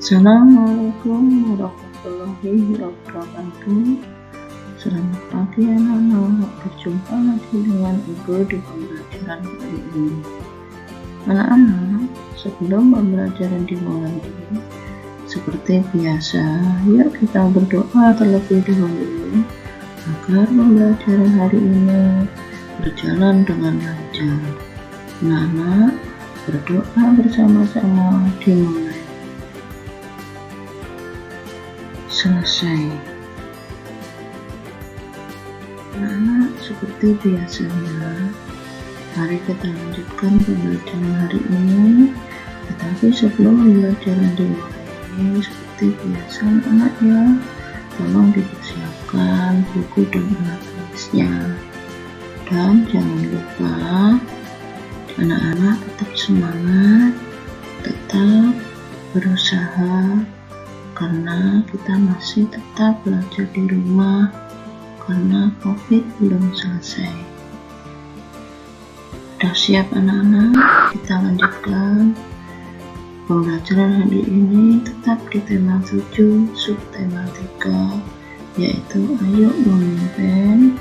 Assalamualaikum warahmatullahi wabarakatuh. Selamat pagi anak-anak, berjumpa lagi dengan Ibu di pembelajaran kali ini. Anak-anak, sebelum pembelajaran dimulai, seperti biasa, yuk kita berdoa terlebih dahulu agar pembelajaran hari ini berjalan dengan lancar. Anak-anak, berdoa bersama-sama dimulai. Selesai. Anak-anak, seperti biasanya, mari kita lanjutkan pembelajaran hari ini. Tetapi sebelum pembelajaran dimulai, seperti biasa anak ya, tolong dipersiapkan buku dan alat tulisnya. Dan jangan lupa, anak-anak tetap semangat, tetap berusaha, karena kita masih tetap belajar di rumah karena COVID belum selesai. Sudah siap anak-anak? Kita lanjutkan pembelajaran hari ini tetap di tema 7, subtema 3, yaitu ayo memimpin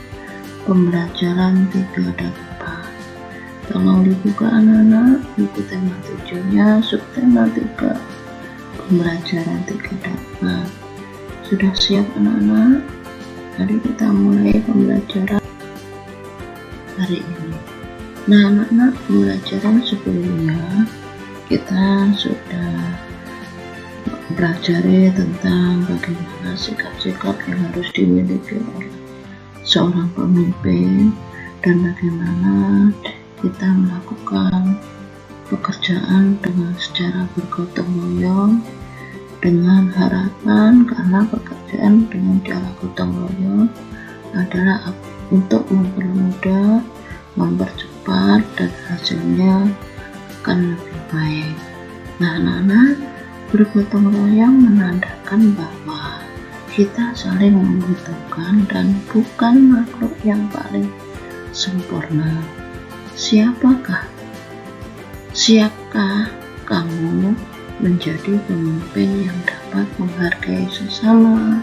pembelajaran 3 dan 4. Tolong dibuka anak-anak buku tema 7-nya, subtema 3, pembelajaran 3 dan 4. Sudah siap anak-anak? Mari kita mulai pembelajaran hari ini. Nah anak-anak, pembelajaran sebelumnya kita sudah belajar tentang bagaimana sikap-sikap yang harus dimiliki oleh seorang pemimpin dan bagaimana kita melakukan pekerjaan dengan secara bergotong royong, dengan harapan karena pekerjaan dengan cara gotong royong adalah untuk mempermudah, mempercepat, dan hasilnya akan lebih baik. Nah anak-anak, bergotong royong menandakan bahwa kita saling membutuhkan dan bukan makhluk yang paling sempurna. Siapkah kamu menjadi pemimpin yang dapat menghargai sesama?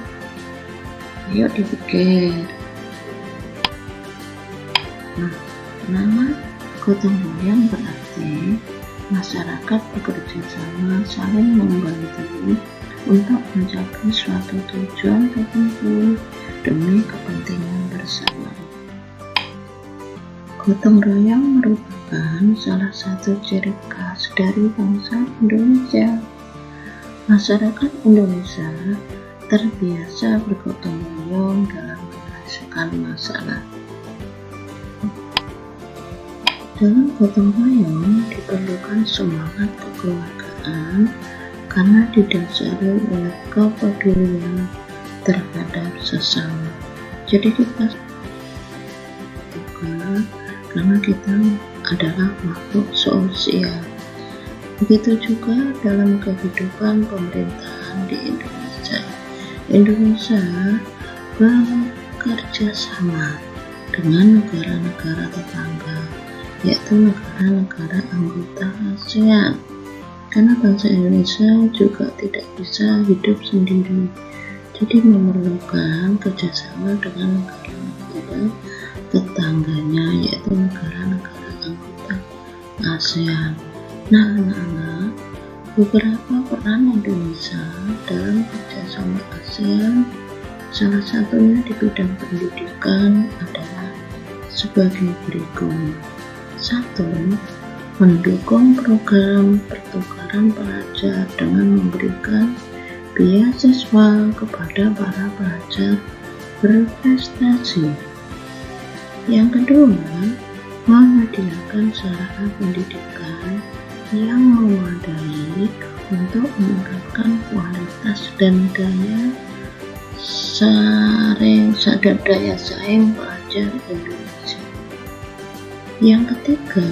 Ayo dipikir. Nah, gotong royong berarti masyarakat bekerja sama, saling membantu untuk mencapai suatu tujuan tertentu demi kepentingan bersama. Gotong royong merupakan salah satu ciri khas dari bangsa Indonesia. Masyarakat Indonesia terbiasa bergotong royong dalam menyelesaikan masalah. Dalam gotong royong diperlukan semangat kekeluargaan karena didasari oleh kepedulian terhadap sesama. Jadi kita karena kita adalah makhluk sosial. Begitu juga dalam kehidupan pemerintahan di Indonesia. Indonesia bekerja sama dengan negara-negara tetangga, yaitu negara-negara anggota ASEAN. Karena bangsa Indonesia juga tidak bisa hidup sendiri, jadi memerlukan kerjasama dengan negara-negara tetangganya, yaitu negara-negara anggota ASEAN. Nah anak-anak, beberapa peran Indonesia dalam kerjasama ASEAN, salah satunya di bidang pendidikan adalah sebagai berikut. 1. Mendukung program pertukaran pelajar dengan memberikan beasiswa kepada para pelajar berprestasi. Yang kedua, menyediakan sarana pendidikan yang memadai untuk meningkatkan kualitas dan daya saing pelajar Indonesia. Yang ketiga,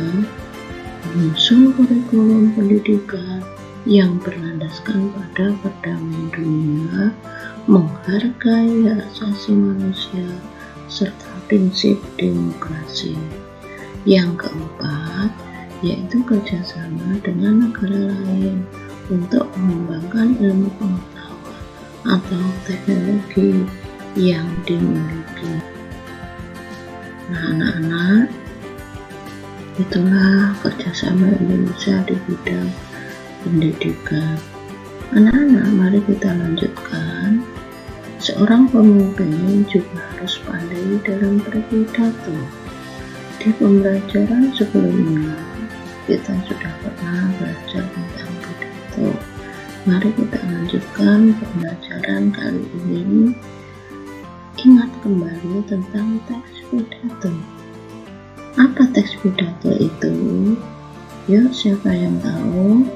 mengusung kurikulum pendidikan yang berlandaskan pada perdamaian dunia, menghargai hak asasi manusia, serta prinsip demokrasi. Yang keempat, yaitu kerjasama dengan negara lain untuk mengembangkan ilmu pengetahuan atau teknologi yang dimiliki. Nah, anak-anak, itulah kerjasama Indonesia di bidang pendidikan. Anak-anak, mari kita lanjutkan. Seorang pemimpin juga harus pandai dalam berpidato. Di pembelajaran sebelumnya, kita sudah pernah belajar tentang pidato. Mari kita lanjutkan pembelajaran kali ini. Ingat kembali tentang teks pidato. Apa teks pidato itu? Yuk, siapa yang tahu?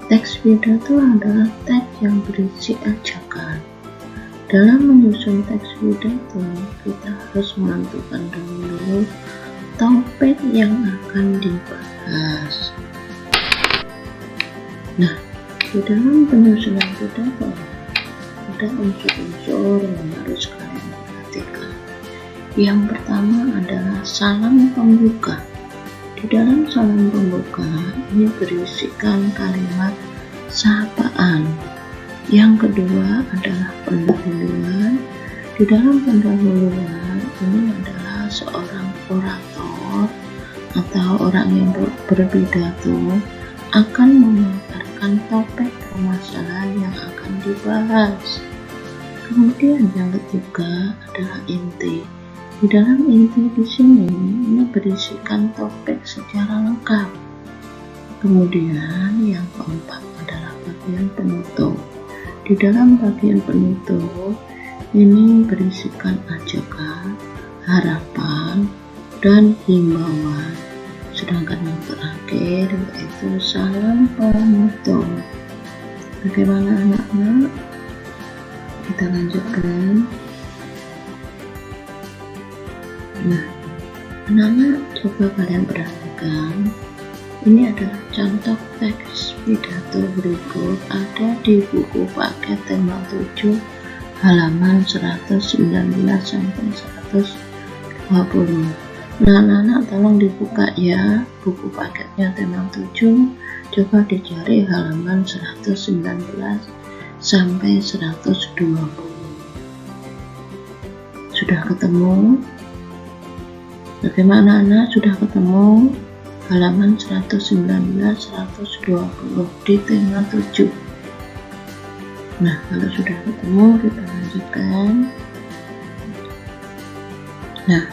Teks pidato adalah teks yang berisi ajakan. Dalam menyusun teks pidato, kita harus menentukan dulu topik yang akan dibahas. Nah, di dalam penyusunan pidato ada unsur-unsur yang harus kalian perhatikan. Yang pertama adalah salam pembuka. Di dalam salam pembuka ini berisikan kalimat sapaan. Yang kedua adalah pendahuluan. Di dalam pendahuluan ini adalah seorang orator atau orang yang berpidato akan memaparkan topik permasalahan yang akan dibahas. Kemudian yang ketiga adalah inti. Di dalam inti di sini ini berisikan topik secara lengkap. Kemudian yang keempat adalah bagian penutup. Di dalam bagian penutup ini berisikan ajakan, harapan, dan himbauan. Sedangkan yang terakhir yaitu salam penutup. Bagaimana anak-anak? Kita lanjutkan. Nah, anak-anak, coba kalian perhatikan. Ini adalah contoh teks pidato berikut ada di buku paket tema 7 halaman 119 sampai 120. Nah, anak-anak tolong dibuka ya buku paketnya tema 7. Coba dicari halaman 119 sampai 120. Sudah ketemu? Bagaimana anak, sudah ketemu halaman 119 120 di tema 7? Nah, kalau sudah ketemu kita lanjutkan. Nah,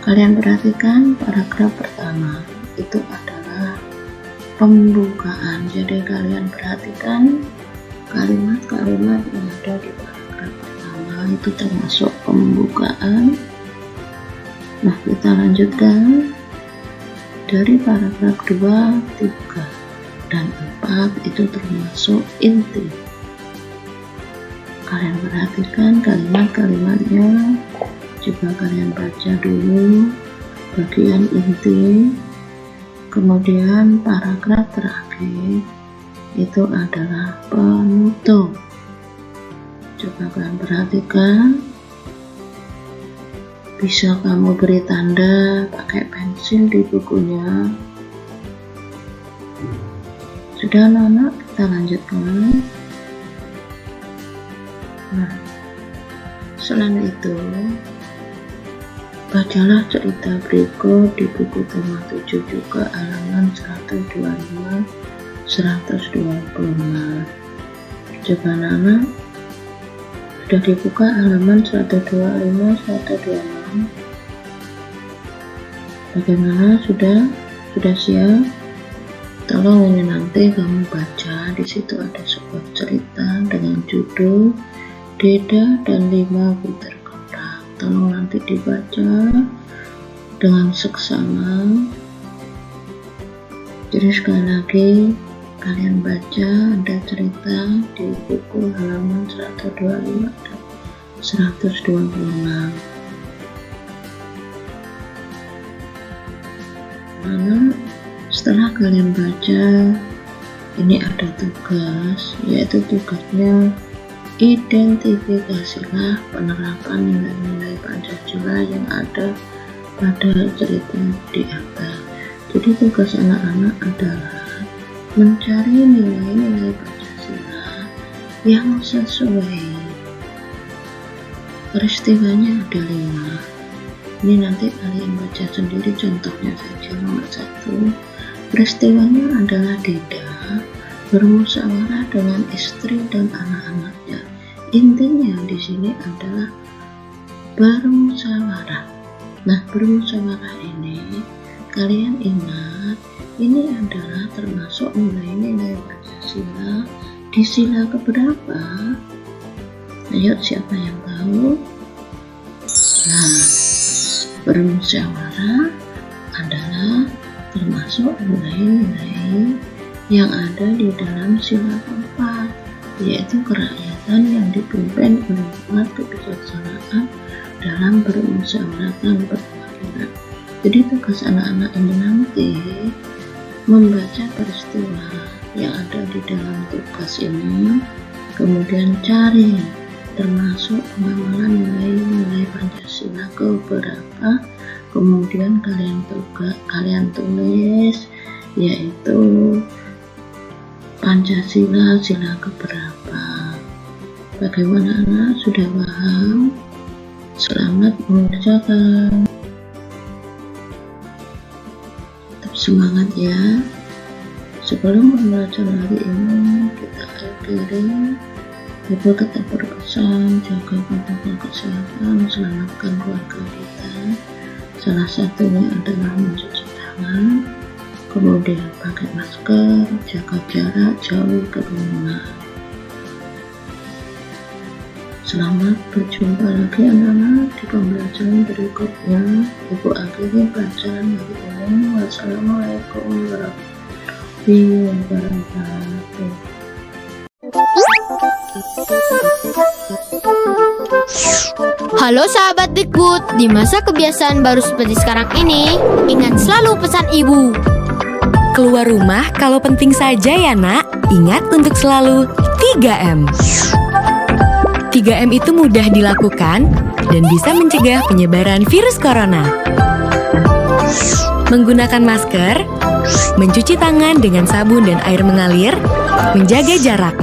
kalian perhatikan paragraf pertama itu adalah pembukaan. Jadi kalian perhatikan kalimat-kalimat yang ada di paragraf pertama itu termasuk pembukaan. Nah, kita lanjutkan dari paragraf 2, 3, dan 4 itu termasuk inti. Kalian perhatikan kalimat-kalimatnya, coba kalian baca dulu bagian inti. Kemudian paragraf terakhir itu adalah penutup. Coba kalian perhatikan. Bisa kamu beri tanda pakai pensil di bukunya. Sudah anak-anak, kita lanjutkan. Nah, selain itu, bacalah cerita berikut di buku tema 7 juga halaman 125 125. Coba anak-anak, sudah dibuka halaman 125 126. Bagaimana, sudah siap? Tolong ini nanti kamu baca. Di situ ada sebuah cerita dengan judul Deda dan 5 butir kotak. Tolong nanti dibaca dengan seksama. Jadi sekali lagi kalian baca, ada cerita di buku halaman 125 dan 126. Nah, setelah kalian baca, ini ada tugas, yaitu tugasnya identifikasilah penerapan nilai-nilai Pancasila yang ada pada cerita di atas. Jadi tugas anak-anak adalah mencari nilai-nilai Pancasila yang sesuai. Peristiwanya ada 5. Ini nanti kalian baca sendiri contohnya saja. Nomor 1, peristiwanya adalah Deda bermusyawarah dengan istri dan anak-anaknya. Intinya di sini adalah bermusyawarah. Nah, bermusyawarah ini kalian ingat, ini adalah termasuk nilai-nilai Pancasila di sila keberapa? Ayo, siapa yang tahu? Nah, bermusyawarah adalah termasuk nilai-nilai yang ada di dalam sila keempat, yaitu kerakyatan yang dipimpin oleh umat kebijaksanaan dalam bermusyawaratan perwakilan. Jadi tugas anak-anak ini nanti membaca peristiwa yang ada di dalam tugas ini, kemudian cari termasuk pengamalan nilai-nilai Pancasila keberapa, kemudian kalian tulis yaitu Pancasila sila keberapa. Bagaimana anak, sudah paham? Selamat mengerjakan. Tetap semangat ya. Sebelum pembelajaran hari ini kita akhiri, Ibu tetap berpesan jaga protokol kesehatan, selamatkan keluarga kita. Salah satunya adalah mencuci tangan, kemudian pakai masker, jaga jarak, jauhi kerumunan. Selamat berjumpa lagi anak-anak di pembelajaran berikutnya. Ibu akhiri pelajaran hari ini. Wassalamualaikum warahmatullahi wabarakatuh. Halo sahabat Dikbud, di masa kebiasaan baru seperti sekarang ini, ingat selalu pesan ibu. Keluar rumah kalau penting saja ya nak. Ingat untuk selalu 3M. 3M itu mudah dilakukan dan bisa mencegah penyebaran virus corona. Menggunakan masker, mencuci tangan dengan sabun dan air mengalir, menjaga jarak.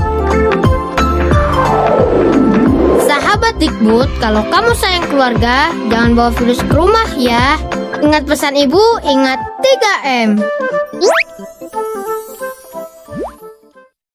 Sahabat Dikbud, kalau kamu sayang keluarga, jangan bawa virus ke rumah ya. Ingat pesan ibu, ingat 3M.